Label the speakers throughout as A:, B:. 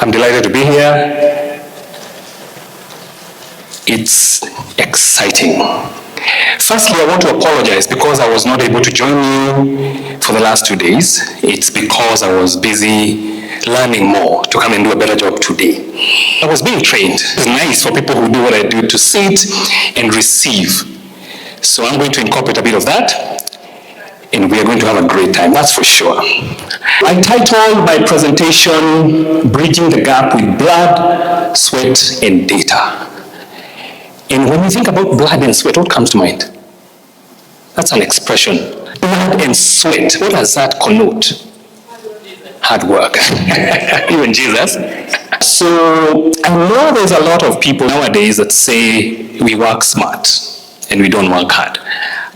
A: I'm delighted to be here. It's exciting. Firstly, I want to apologize because I was not able to join you for the last 2 days. It's because I was busy learning more to come and do a better job today. I was being trained. It's nice for people who do what I do to sit and receive. So I'm going to incorporate a bit of that, and we are going to have a great time, that's for sure. I titled my presentation, Bridging the Gap with Blood, Sweat, and Data. And when you think about blood and sweat, what comes to mind? That's an expression. Blood and sweat, what does that connote? Hard work. Even Jesus. So I know there's a lot of people nowadays that say we work smart and we don't work hard.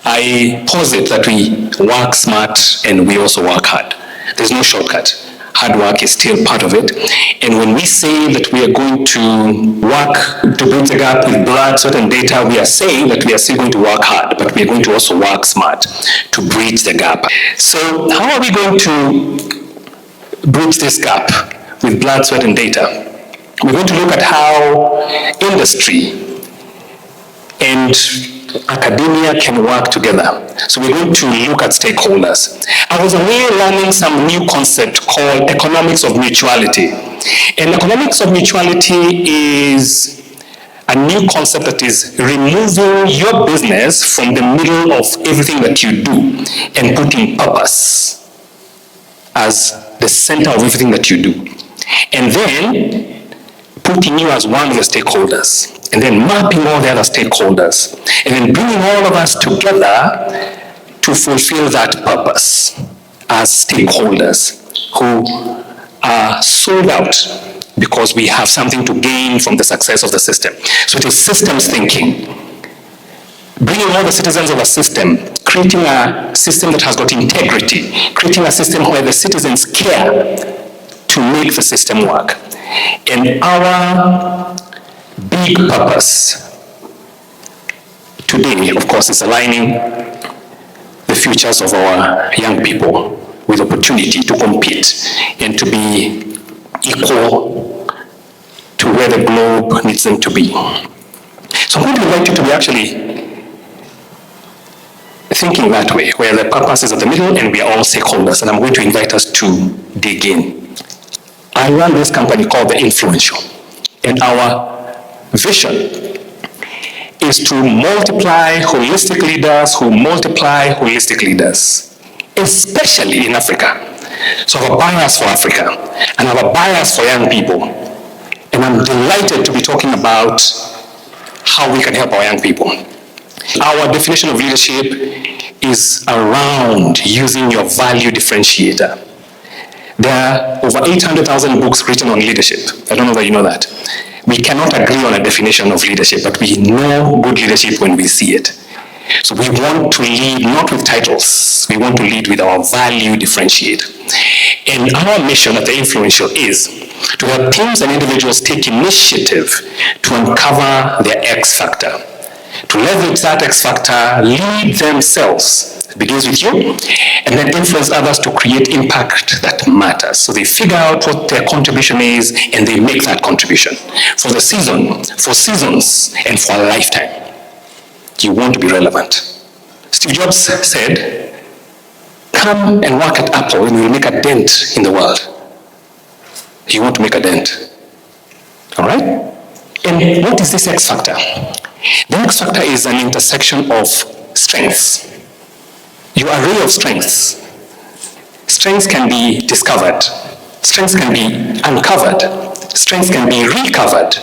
A: I posit that we work smart and we also work hard. There's no shortcut. Hard work is still part of it. And when we say that we are going to work to bridge the gap with blood, sweat, and data, we are saying that we are still going to work hard, but we are going to also work smart to bridge the gap. So how are we going to bridge this gap with blood, sweat, and data? We're going to look at how industry and academia can work together. So we're going to look at stakeholders. I was away learning some new concept called economics of mutuality. And economics of mutuality is a new concept that is removing your business from the middle of everything that you do and putting purpose as the center of everything that you do. And then putting you as one of the stakeholders. And then mapping all the other stakeholders, and then bringing all of us together to fulfill that purpose as stakeholders who are sold out because we have something to gain from the success of the system. So it is systems thinking. Bringing all the citizens of a system, creating a system that has got integrity, creating a system where the citizens care to make the system work. And our big purpose today, of course, is aligning the futures of our young people with opportunity to compete and to be equal to where the globe needs them to be. So I'm going to invite you to be actually thinking that way, where the purpose is at the middle and we are all stakeholders, and I'm going to invite us to dig in. I run this company called The Influential, and our vision is to multiply holistic leaders who multiply holistic leaders, especially in Africa. So I have a bias for Africa, and I have a bias for young people. And I'm delighted to be talking about how we can help our young people. Our definition of leadership is around using your value differentiator. There are over 800,000 books written on leadership. I don't know that you know that. We cannot agree on a definition of leadership, but we know good leadership when we see it. So we want to lead not with titles, we want to lead with our value differentiator. And our mission at The Influential is to help teams and individuals take initiative to uncover their X factor, to leverage that X factor, lead themselves. It begins with you, and then influence others to create impact that matters. So they figure out what their contribution is, and they make that contribution for the season, for seasons, and for a lifetime. You want to be relevant. Steve Jobs said, come and work at Apple and you'll make a dent in the world. You want to make a dent. All right? And what is this X factor? The X factor is an intersection of strengths. Your array of strengths. Strengths can be discovered. Strengths can be uncovered. Strengths can be recovered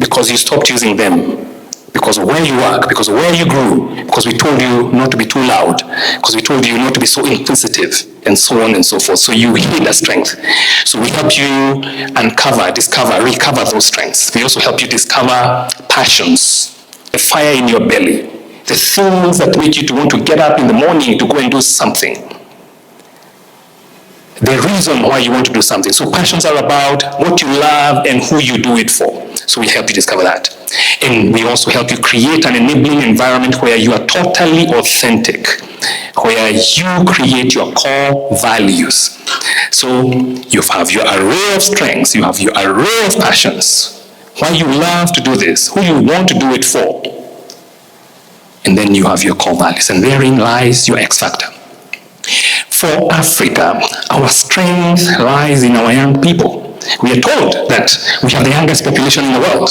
A: because you stopped using them, because of where you work, because of where you grew, because we told you not to be too loud, because we told you not to be so inquisitive, and so on and so forth. So you hid a strength. So we help you uncover, discover, recover those strengths. We also help you discover passions, the fire in your belly, the things that make you to want to get up in the morning to go and do something. The reason why you want to do something. So passions are about what you love and who you do it for. So we help you discover that. And we also help you create an enabling environment where you are totally authentic, where you create your core values. So you have your array of strengths, you have your array of passions, why you love to do this, who you want to do it for. And then you have your core values, and therein lies your X factor. For Africa, our strength lies in our young people. We are told that we have the youngest population in the world.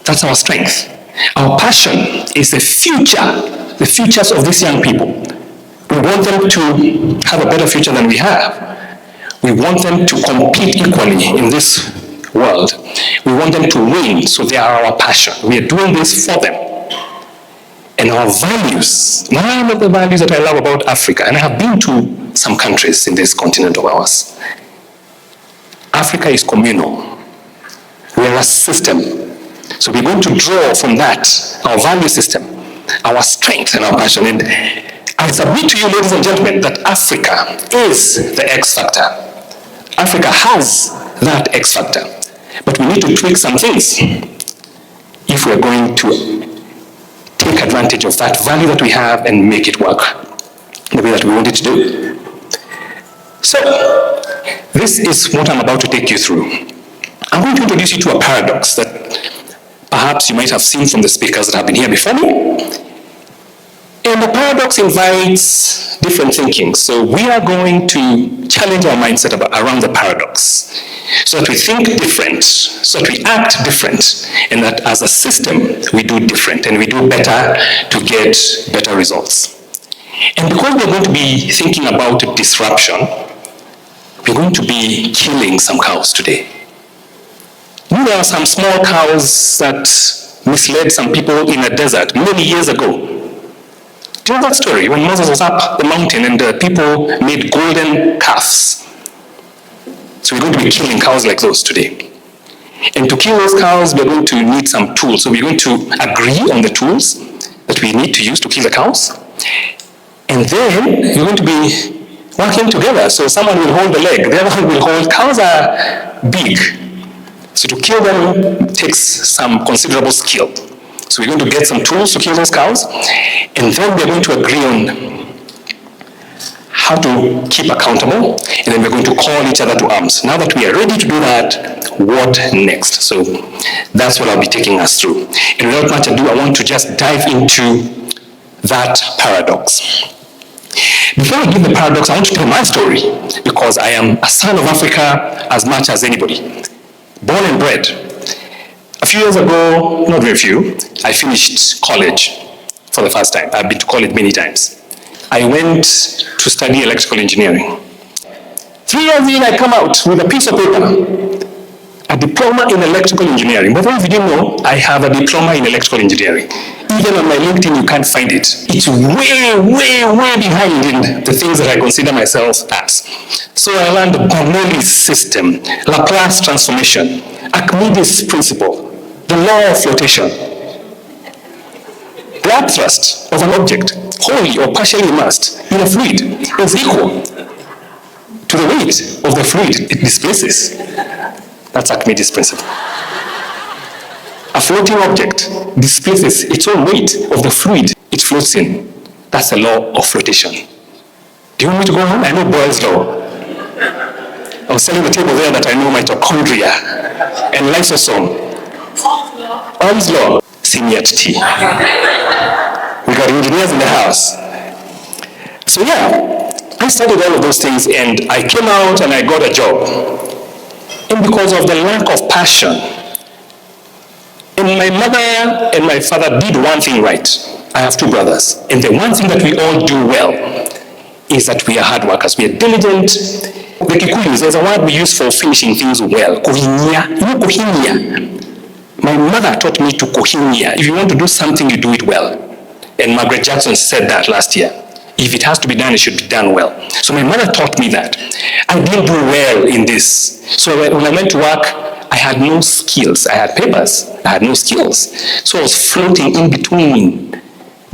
A: That's our strength. Our passion is the futures of these young people. We want them to have a better future than we have. We want them to compete equally in this world. We want them to win, so they are our passion. We are doing this for them. And our values, one of the values that I love about Africa, and I have been to some countries in this continent of ours, Africa is communal. We are a system. So we're going to draw from that, our value system, our strength and our passion. And I submit to you, ladies and gentlemen, that Africa is the X factor. Africa has that X factor. But we need to tweak some things if we're going to take advantage of that value that we have and make it work the way that we want it to do. So, this is what I'm about to take you through. I'm going to introduce you to a paradox that perhaps you might have seen from the speakers that have been here before me. And the paradox invites different thinking. So we are going to challenge our mindset around the paradox, so that we think different, so that we act different, and that as a system we do different and we do better to get better results. And because we're going to be thinking about disruption, we're going to be killing some cows today. There are some small cows that misled some people in a desert many years ago. Do you know that story? When Moses was up the mountain and the people made golden calves. So we're going to be killing cows like those today. And to kill those cows, we're going to need some tools. So we're going to agree on the tools that we need to use to kill the cows. And then we're going to be working together. So someone will hold the leg, the other one will hold. Cows are big. So to kill them takes some considerable skill. So we're going to get some tools to kill those cows, and then we're going to agree on how to keep accountable, and then we're going to call each other to arms. Now that we are ready to do that, what next? So that's what I'll be taking us through. And without much ado, I want to just dive into that paradox. Before I give the paradox, I want to tell my story, because I am a son of Africa as much as anybody. Born and bred. A few years ago, not very few, I finished college for the first time. I've been to college many times. I went to study electrical engineering. 3 years in, I come out with a piece of paper, a diploma in electrical engineering. But if you didn't know, I have a diploma in electrical engineering. Even on my LinkedIn, you can't find it. It's way, way, way behind in the things that I consider myself as. So I learned the Bernoulli's system, Laplace transformation, Archimedes' principle, the law of flotation. The upthrust of an object, wholly or partially immersed in a fluid, is equal to the weight of the fluid it displaces. That's Archimedes' principle. A floating object displaces its own weight of the fluid it floats in. That's the law of flotation. Do you want me to go on? I know Boyle's law. I was telling the table there that I know mitochondria and lysosome. Boyle's law. Seniority. We got engineers in the house. So yeah, I studied all of those things, and I came out and I got a job. And because of the lack of passion, and my mother and my father did one thing right. I have 2 brothers. And the one thing that we all do well is that we are hard workers. We are diligent. The Kikuyus, there's a word we use for finishing things well. Kohinia. You know kohinia? My mother taught me to kohinia. If you want to do something, you do it well. And Margaret Jackson said that last year. If it has to be done, it should be done well. So my mother taught me that. I didn't do well in this. So when I went to work, I had no skills. I had papers. I had no skills. So I was floating in between,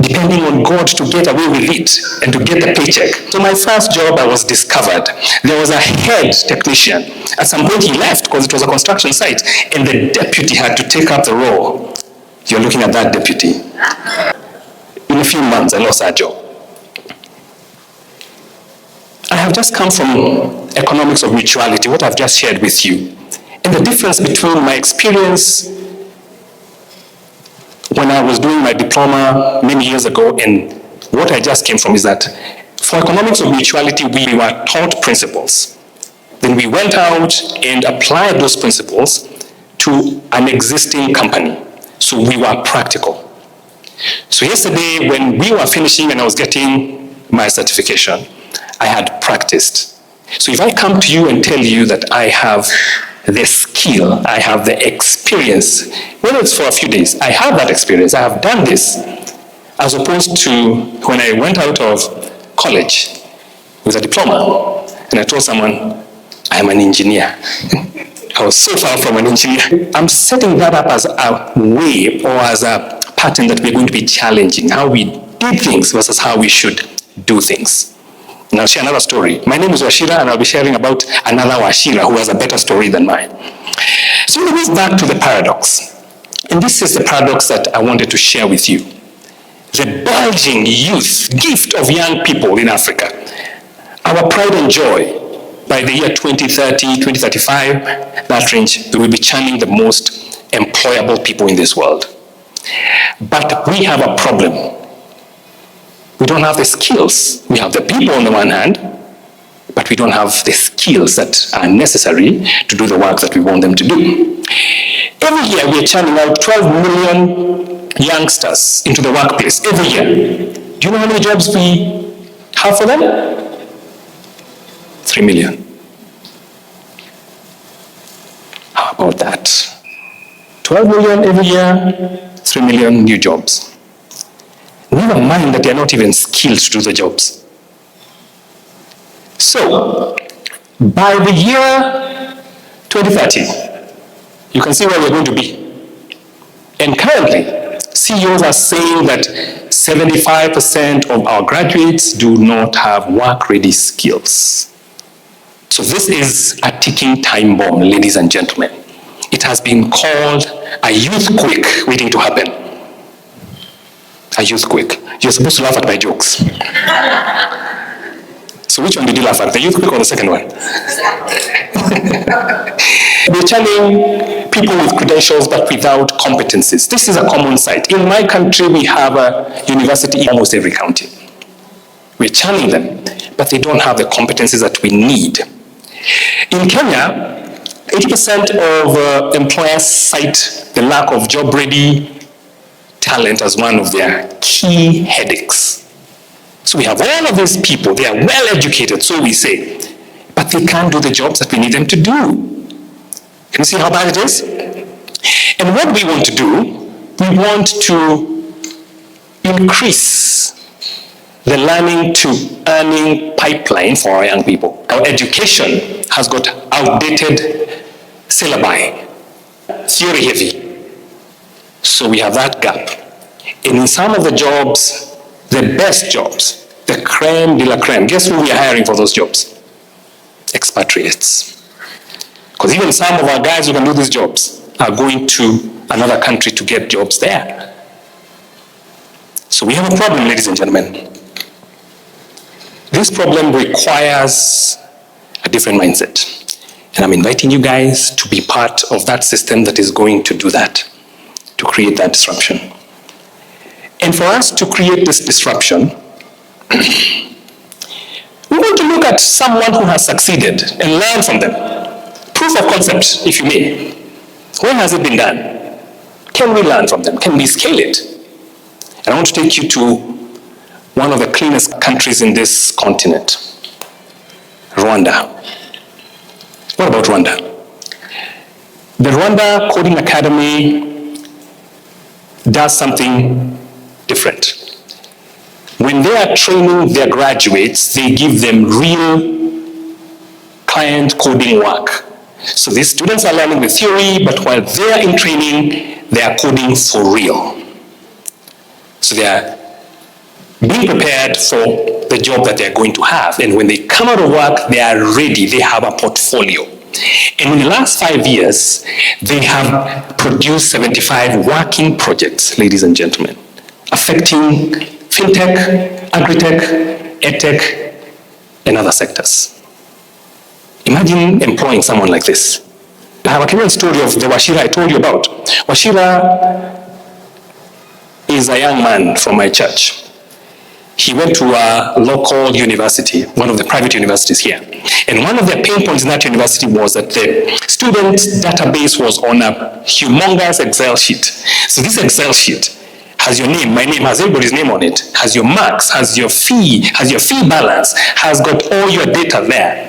A: depending on God to get away with it and to get the paycheck. So my first job, I was discovered. There was a head technician. At some point he left because it was a construction site, and the deputy had to take up the role. You're looking at that deputy. In a few months, I lost that job. I have just come from economics of mutuality, what I've just shared with you. And the difference between my experience when I was doing my diploma many years ago and what I just came from is that for economics of mutuality, we were taught principles. Then we went out and applied those principles to an existing company. So we were practical. So yesterday, when we were finishing and I was getting my certification, I had practiced. So if I come to you and tell you that I have the skill, I have the experience, whether it's for a few days, I have that experience, I have done this, as opposed to when I went out of college with a diploma, and I told someone, I'm an engineer. I was so far from an engineer. I'm setting that up as a way or as a pattern that we're going to be challenging, how we did things versus how we should do things. And I'll share another story. My name is Washira, and I'll be sharing about another Washira who has a better story than mine. So it goes back to the paradox. And this is the paradox that I wanted to share with you. The bulging youth gift of young people in Africa. Our pride and joy. By the year 2030, 2035, that range, we will be channeling the most employable people in this world. But we have a problem. We don't have the skills. We have the people on the one hand, but we don't have the skills that are necessary to do the work that we want them to do. Every year we are channeling out 12 million youngsters into the workplace, every year. Do you know how many jobs we have for them? 3 million. How about that? 12 million every year, 3 million new jobs. Never mind that they are not even skilled to do the jobs. So, by the year 2030, you can see where we're going to be. And currently, CEOs are saying that 75% of our graduates do not have work-ready skills. So this is a ticking time bomb, ladies and gentlemen. It has been called a youth quake waiting to happen. A youth quake. You're supposed to laugh at my jokes. So which one did you laugh at? The youth quake or the second one? We're channeling people with credentials but without competencies. This is a common sight. In my country, we have a university in almost every county. We're channeling them, but they don't have the competencies that we need. In Kenya, 80% of employers cite the lack of job-ready talent as one of their key headaches. So we have all of these people, they are well-educated, so we say, but they can't do the jobs that we need them to do. Can you see how bad it is? And what we want to do, we want to increase the learning to earning pipeline for our young people. Our education has got outdated syllabi, theory heavy. So we have that gap. And in some of the jobs, the best jobs, the creme de la creme, guess who we are hiring for those jobs? Expatriates. Because even some of our guys who can do these jobs are going to another country to get jobs there. So we have a problem, ladies and gentlemen. This problem requires a different mindset. And I'm inviting you guys to be part of that system that is going to do that, to create that disruption. And for us to create this disruption, we want to look at someone who has succeeded and learn from them. Proof of concept, if you may. When has it been done? Can we learn from them? Can we scale it? And I want to take you to one of the cleanest countries in this continent, Rwanda. What about Rwanda? The Rwanda Coding Academy does something different. When they are training their graduates, they give them real client coding work. So these students are learning the theory, but while they are in training, they are coding for real. So they are being prepared for the job that they're going to have. And when they come out of work, they are ready, they have a portfolio. And in the last 5 years, they have produced 75 working projects, ladies and gentlemen, affecting fintech, agritech, edtech, and other sectors. Imagine employing someone like this. I have a Kenyan story of the Wachira I told you about. Wachira is a young man from my church. He went to a local university, one of the private universities here. And one of the pain points in that university was that the student database was on a humongous Excel sheet. So this Excel sheet has your name, my name, has everybody's name on it, has your marks, has your fee balance, has got all your data there.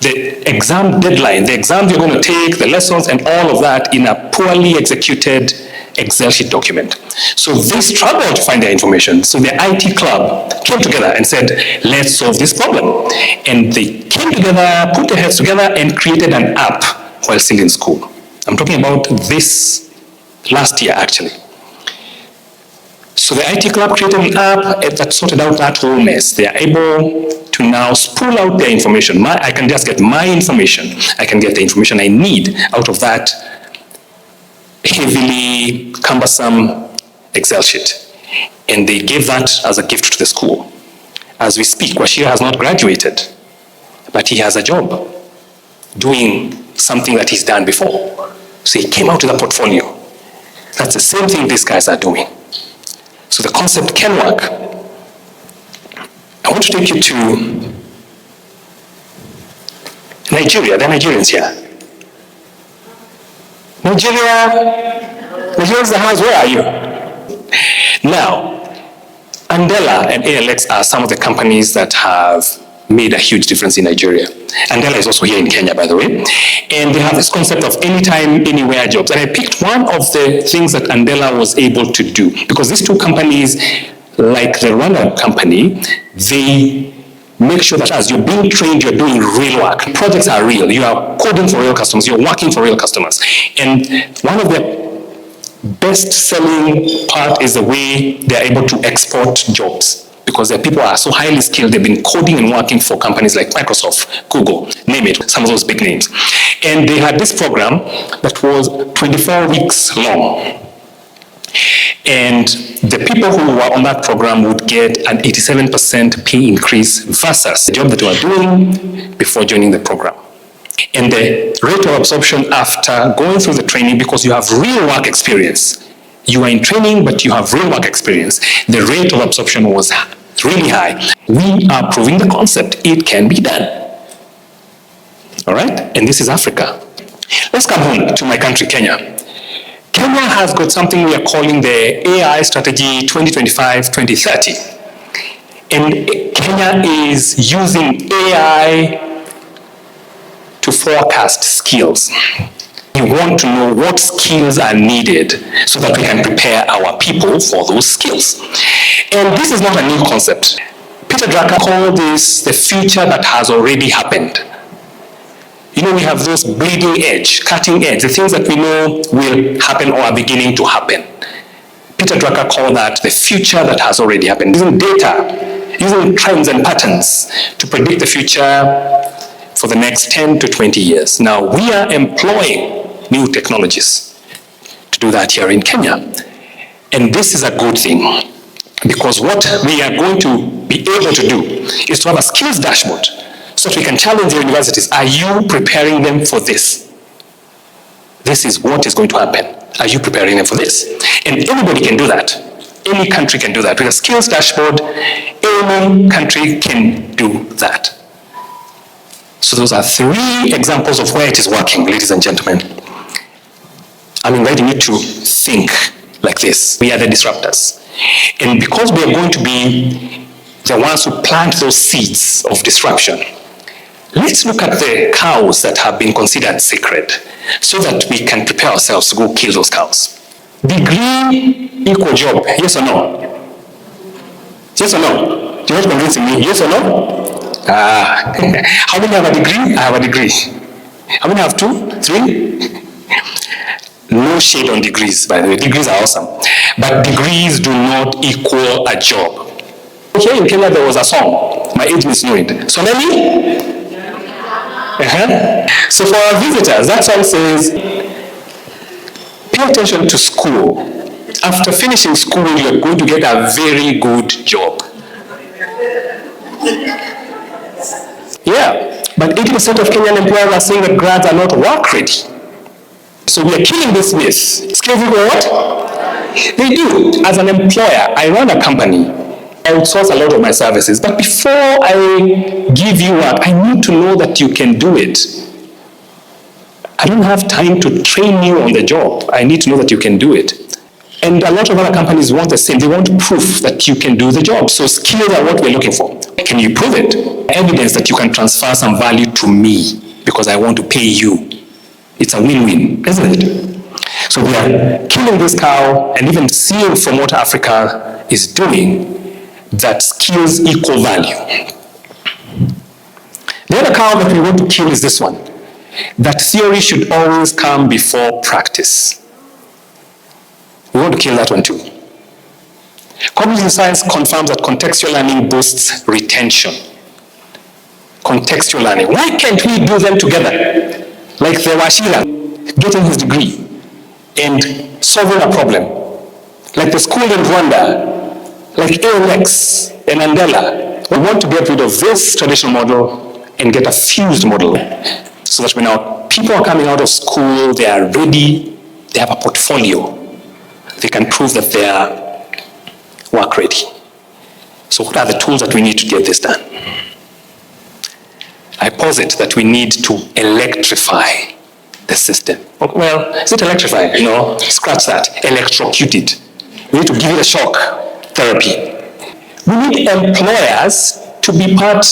A: The exam deadline, the exam you're going to take, the lessons and all of that in a poorly executed Excel sheet document. So they struggled to find their information. So the IT club came together and said, let's solve this problem. And they came together, put their heads together and created an app while still in school. I'm talking about this last year actually. So the IT club created an app that sorted out that whole mess. They are able to now spool out their information. I can just get my information. I can get the information I need out of that heavily cumbersome Excel sheet. And they gave that as a gift to the school. As we speak, Wachira has not graduated, but he has a job doing something that he's done before. So he came out with a portfolio. That's the same thing these guys are doing. So the concept can work. I want to take you to Nigeria. There are Nigerians here. Nigerians in the house, where are you? Now, Andela and ALX are some of the companies that have made a huge difference in Nigeria. Andela is also here in Kenya, by the way. And they have this concept of anytime, anywhere jobs. And I picked one of the things that Andela was able to do, because these two companies, like the Rwanda company, they make sure that as you're being trained, you're doing real work. Projects are real. You are coding for real customers. You're working for real customers. And one of the best-selling part is the way they're able to export jobs, because their people are so highly skilled. They've been coding and working for companies like Microsoft, Google, name it, some of those big names. And they had this program that was 24 weeks long. And the people who were on that program would get an 87% pay increase versus the job that they were doing before joining the program. And the rate of absorption after going through the training, because you have real work experience, you are in training, but you have real work experience, the rate of absorption was really high. We are proving the concept. It can be done. All right? And this is Africa. Let's come home to my country, Kenya. Kenya has got something we are calling the AI Strategy 2025-2030. And Kenya is using AI to forecast skills. We want to know what skills are needed so that we can prepare our people for those skills. And this is not a new concept. Peter Drucker called this the future that has already happened. You know, we have those bleeding edge, cutting edge, the things that we know will happen or are beginning to happen. Peter Drucker called that the future that has already happened. Using data, using trends and patterns to predict the future for the next 10 to 20 years. Now, we are employing new technologies to do that here in Kenya. And this is a good thing, because what we are going to be able to do is to have a skills dashboard so that we can challenge the universities. Are you preparing them for this? This is what is going to happen. Are you preparing them for this? And anybody can do that. Any country can do that. With a skills dashboard, any country can do that. So those are 3 examples of where it is working, ladies and gentlemen. I'm inviting you to think like this. We are the disruptors. And because we are going to be the ones who plant those seeds of disruption, let's look at the cows that have been considered sacred so that we can prepare ourselves to go kill those cows. Degree equal job, yes or no? Yes or no? You're not convincing me, yes or no? How many have a degree? I have a degree. How many have 2, 3? No shade on degrees, by the way. Degrees are awesome. But degrees do not equal a job. Here in Kenya, there was a song. My age is knowing it. So let me. So for our visitors, that song says, pay attention to school. After finishing school, you're going to get a very good job. Yeah, but 80% of Kenyan employers are saying that grads are not work ready. So we are killing this myth. Skills equal what? They do. As an employer, I run a company. I outsource a lot of my services. But before I give you work, I need to know that you can do it. I don't have time to train you on the job. I need to know that you can do it. And a lot of other companies want the same. They want proof that you can do the job. So skills are what we're looking for. Can you prove it? Evidence that you can transfer some value to me because I want to pay you. It's a win-win, isn't it? So we are killing this cow and even seeing from what Africa is doing that skills equal value. The other cow that we want to kill is this one. That theory should always come before practice. We want to kill that one too. Cognitive science confirms that contextual learning boosts retention. Contextual learning. Why can't we do them together? Like the Washira getting his degree and solving a problem. Like the school in Rwanda, like ALX and Andela. We want to get rid of this traditional model and get a fused model so that when our people are coming out of school, they are ready, they have a portfolio. They can prove that they are work ready. So what are the tools that we need to get this done? I posit that we need to electrify the system. Well, is it electrify? No, scratch that. Electrocute it. We need to give it a shock therapy. We need employers to be part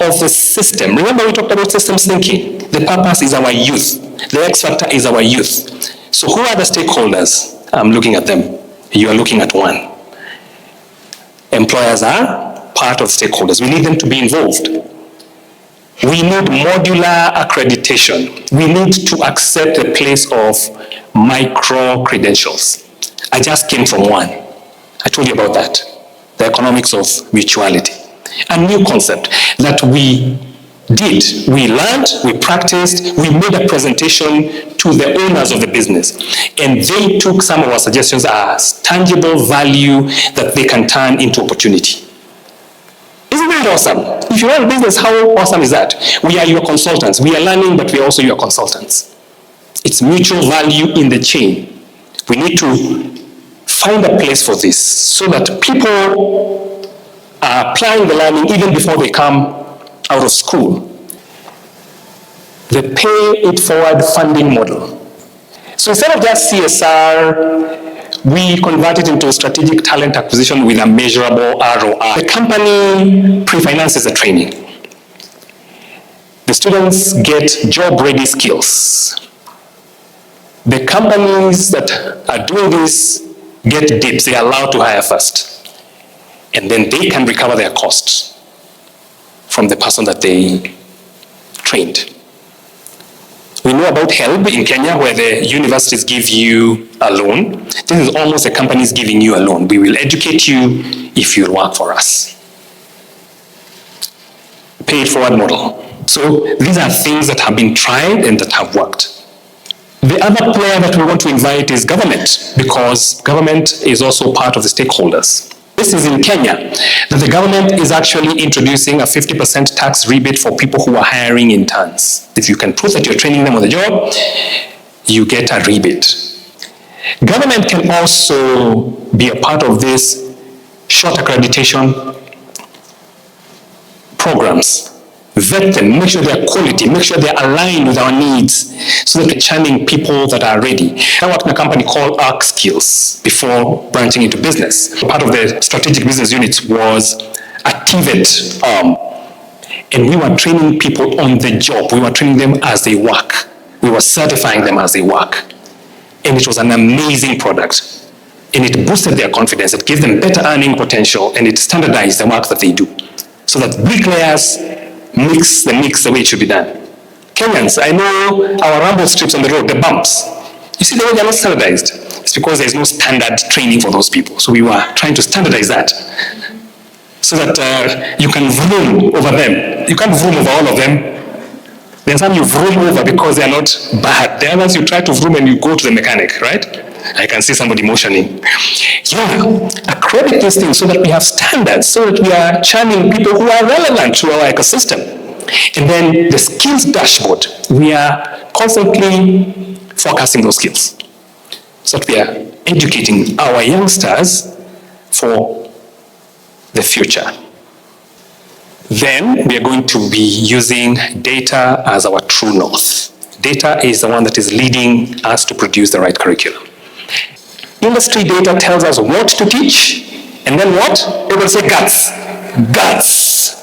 A: of the system. Remember we talked about systems thinking. The purpose is our youth. The X factor is our youth. So who are the stakeholders? I'm looking at them. You are looking at one. Employers are part of stakeholders. We need them to be involved. We need modular accreditation. We need to accept the place of micro-credentials. I just came from one. I told you about that. The economics of mutuality. A new concept that we did. We learned, we practiced, we made a presentation to the owners of the business. And they took some of our suggestions as tangible value that they can turn into opportunity. Isn't that awesome? If you run a business, how awesome is that? We are your consultants. We are learning, but we are also your consultants. It's mutual value in the chain. We need to find a place for this so that people are applying the learning even before they come out of school. The pay it forward funding model. So instead of just CSR, we convert it into strategic talent acquisition with a measurable ROI. The company pre-finances the training. The students get job-ready skills. The companies that are doing this get dips. They are allowed to hire first. And then they can recover their costs from the person that they trained. We know about HELB in Kenya, where the universities give you a loan. This is almost the companies giving you a loan. We will educate you if you work for us. Pay it forward model. So these are things that have been tried and that have worked. The other player that we want to invite is government, because government is also part of the stakeholders. This is in Kenya, that the government is actually introducing a 50% tax rebate for people who are hiring interns. If you can prove that you're training them on the job, you get a rebate. Government can also be a part of this short accreditation programs. Vet them, make sure they're quality, make sure they're aligned with our needs so that we're churning people that are ready. I worked in a company called Arc Skills before branching into business. Part of the strategic business unit was a TVET arm. And we were training people on the job. We were training them as they work. We were certifying them as they work. And it was an amazing product. And it boosted their confidence. It gave them better earning potential, and it standardized the work that they do. So that bricklayers mix the way it should be done. Kenyans, I know our rumble strips on the road, the bumps. You see the way they're not standardized? It's because there's no standard training for those people. So we were trying to standardize that so that you can vroom over them. You can't vroom over all of them. There's some you vroom over because they're not bad. The others you try to vroom and you go to the mechanic, right? I can see somebody motioning. Yeah, accredit these things so that we have standards, so that we are churning people who are relevant to our ecosystem. And then the skills dashboard, we are constantly forecasting those skills, so that we are educating our youngsters for the future. Then we are going to be using data as our true north. Data is the one that is leading us to produce the right curriculum. Industry data tells us what to teach, and then what? People say guts. Guts.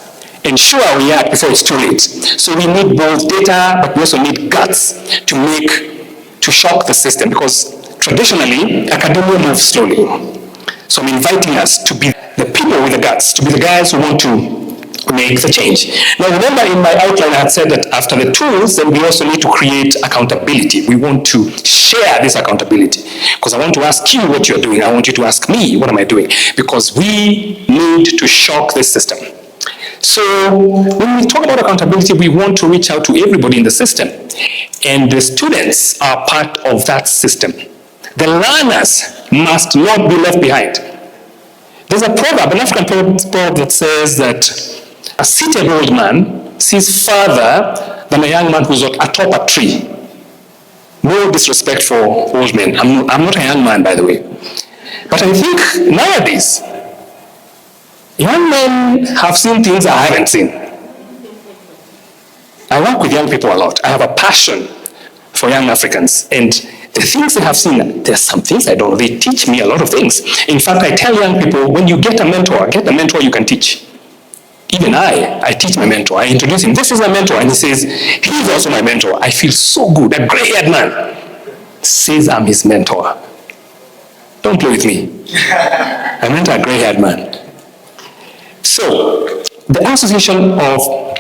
A: Ensure we act before it's too late. So we need both data, but we also need guts to shock the system, because traditionally, academia moves slowly. So I'm inviting us to be the people with the guts, to be the guys who want to make the change. Now remember, in my outline I had said that after the tools, then we also need to create accountability. We want to share this accountability, because I want to ask you what you're doing. I want you to ask me, what am I doing? Because we need to shock this system. So when we talk about accountability, we want to reach out to everybody in the system, and the students are part of that system. The learners must not be left behind. There's a proverb, an African proverb that says that a seated old man sees further than a young man who's atop a tree. No disrespect for old men. I'm not a young man, by the way. But I think nowadays, young men have seen things I haven't seen. I work with young people a lot. I have a passion for young Africans. And the things they have seen, there's some things I don't know. They teach me a lot of things. In fact, I tell young people, when you get a mentor you can teach. Even I teach my mentor. I introduce him. This is my mentor. And he says, he's also my mentor. I feel so good. A gray-haired man says I'm his mentor. Don't play with me. I mentor a gray-haired man. So, the Association of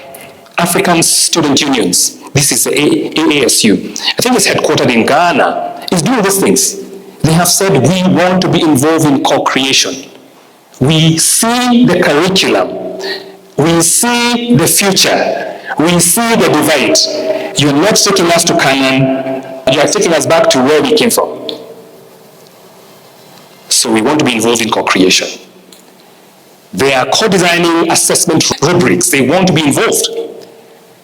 A: African Student Unions, this is the AASU, I think it's headquartered in Ghana, is doing these things. They have said we want to be involved in co-creation. We see the curriculum. We see the future. We see the divide. You're not taking us to Canaan. You are taking us back to where we came from. So we want to be involved in co-creation. They are co-designing assessment rubrics. They want to be involved.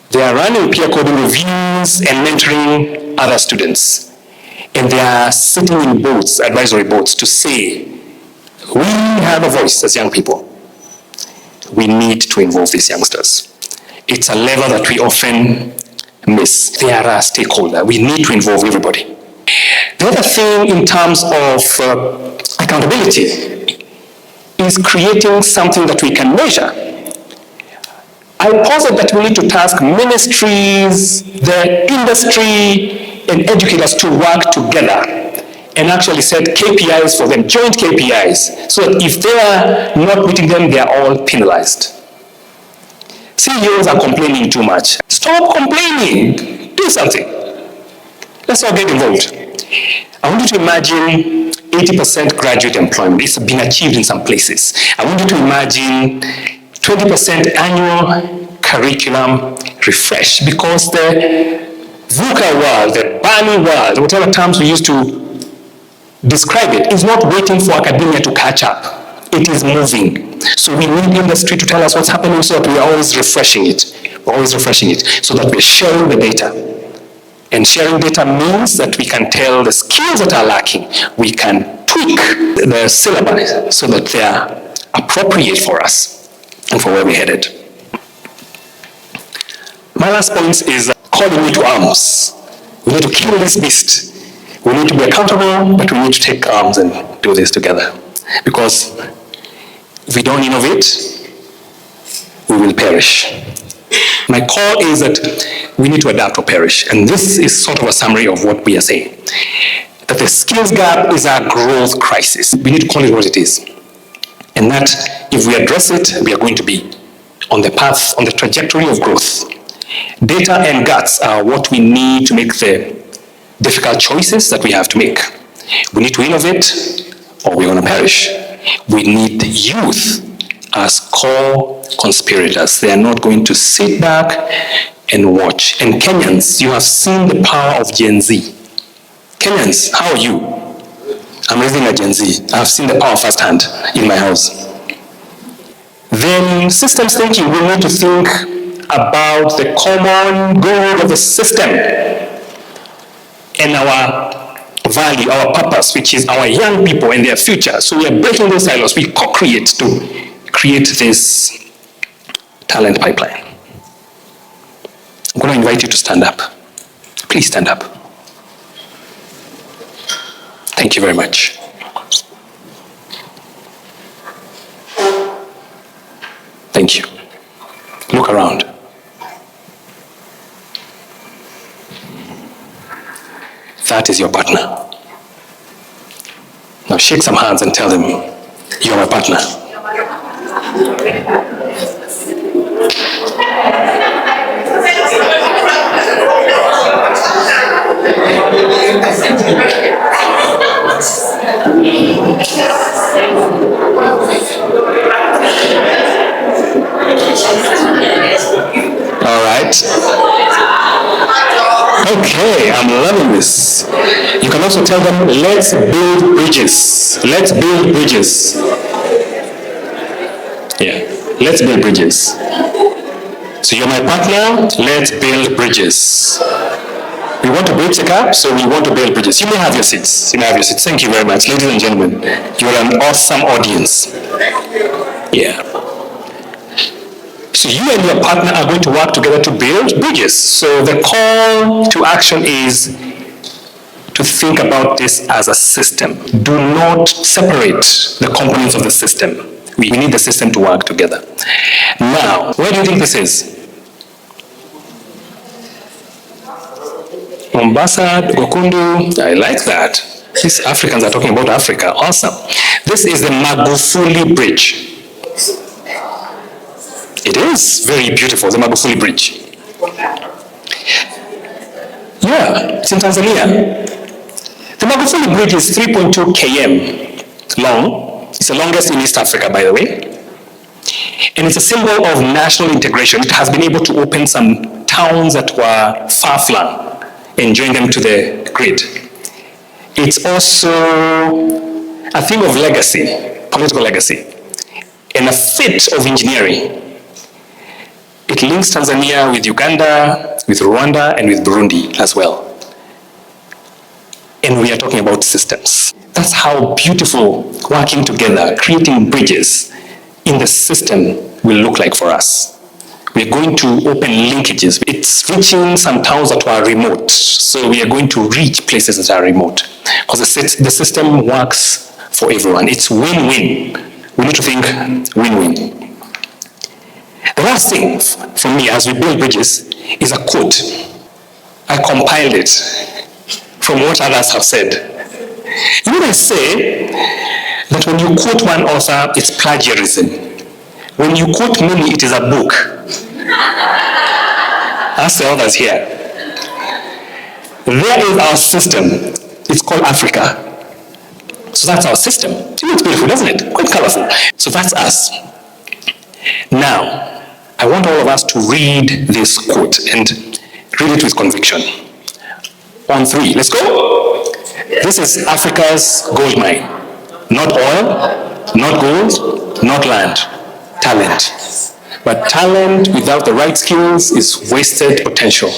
A: They are running peer coding reviews and mentoring other students. And they are sitting in boards, advisory boards, to say, we have a voice as young people. We need to involve these youngsters. It's a level that we often miss. They are a stakeholder. We need to involve everybody. The other thing in terms of accountability is creating something that we can measure. I posit that we need to task ministries, the industry, and educators to work together and actually set KPIs for them, joint KPIs, so that if they are not meeting them, they are all penalized. CEOs are complaining too much. Stop complaining. Do something. Let's all get involved. I want you to imagine 80% graduate employment. It's been achieved in some places. I want you to imagine 20% annual curriculum refresh, because the VUCA world, the Bani world, whatever terms we use to describe it, is not waiting for academia to catch up. It is moving. So we need industry to tell us what's happening, so that we are always refreshing it. We're always refreshing it, so that we're sharing the data. And sharing data means that we can tell the skills that are lacking. We can tweak the syllabi so that they are appropriate for us and for where we're headed. My last point is calling me to arms. We need to kill this beast. We need to be accountable, but we need to take arms and do this together. Because if we don't innovate, we will perish. My call is that we need to adapt or perish. And this is sort of a summary of what we are saying. That the skills gap is our growth crisis. We need to call it what it is. And that if we address it, we are going to be on the path, on the trajectory of growth. Data and guts are what we need to make the difficult choices that we have to make. We need to innovate, or we're going to perish. We need youth as core conspirators. They are not going to sit back and watch. And Kenyans, you have seen the power of Gen Z. Kenyans, how are you? I'm raising a Gen Z. I've seen the power firsthand in my house. Then systems thinking, we need to think about the common good of the system and our value, our purpose, which is our young people and their future. So we are breaking those silos. We co-create to create this talent pipeline. I'm going to invite you to stand up. Please stand up. Thank you very much. Thank you. Look around. That is your partner. Now shake some hands and tell them, you're my partner. All right. Okay, I'm loving this. You can also tell them, let's build bridges. Let's build bridges. Yeah, let's build bridges. So you're my partner, let's build bridges. We want to bridge the gap, so we want to build bridges. You may have your seats. You may have your seats. Thank you very much, ladies and gentlemen. You're an awesome audience. Yeah. So you and your partner are going to work together to build bridges. So the call to action is to think about this as a system. Do not separate the components of the system. We need the system to work together. Now, where do you think this is? Mombasa, Gokundu, I like that. These Africans are talking about Africa, awesome. This is the Magufuli Bridge. It is very beautiful, the Magufuli Bridge. Yeah, it's in Tanzania. The Magufuli Bridge is 3.2 km long. It's the longest in East Africa, by the way. And it's a symbol of national integration. It has been able to open some towns that were far-flung and join them to the grid. It's also a thing of legacy, political legacy, and a feat of engineering. It links Tanzania with Uganda, with Rwanda, and with Burundi as well. And we are talking about systems. That's how beautiful working together, creating bridges in the system will look like for us. We're going to open linkages. It's reaching some towns that were remote. So we are going to reach places that are remote. Because the system works for everyone. It's win-win. We need to think win-win. The last thing for me as we build bridges is a quote. I compiled it from what others have said. You know, they say that when you quote one author, it's plagiarism. When you quote many, it is a book. Ask the others here. There is our system. It's called Africa. So that's our system. It's beautiful, doesn't it? Quite colorful. So that's us. Now, I want all of us to read this quote and read it with conviction. On 3, let's go. This is Africa's gold mine. Not oil, not gold, not land. Talent. But talent without the right skills is wasted potential.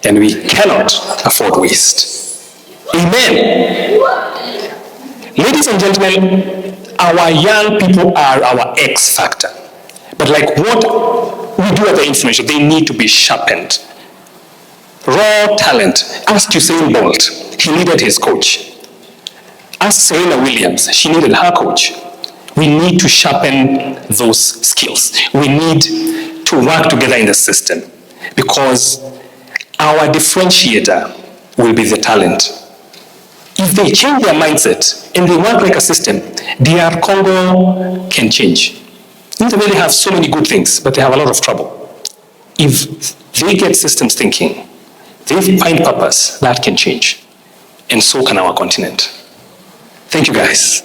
A: And we cannot afford waste. Amen. Ladies and gentlemen, our young people are our X factor. But like what we do at the information, they need to be sharpened. Raw talent. Ask Usain Bolt, he needed his coach. Ask Serena Williams, she needed her coach. We need to sharpen those skills. We need to work together in the system because our differentiator will be the talent. If they change their mindset and they work like a system, DR Congo can change. They really have so many good things, but they have a lot of trouble. If they get systems thinking, they find purpose, that can change. And so can our continent. Thank you, guys.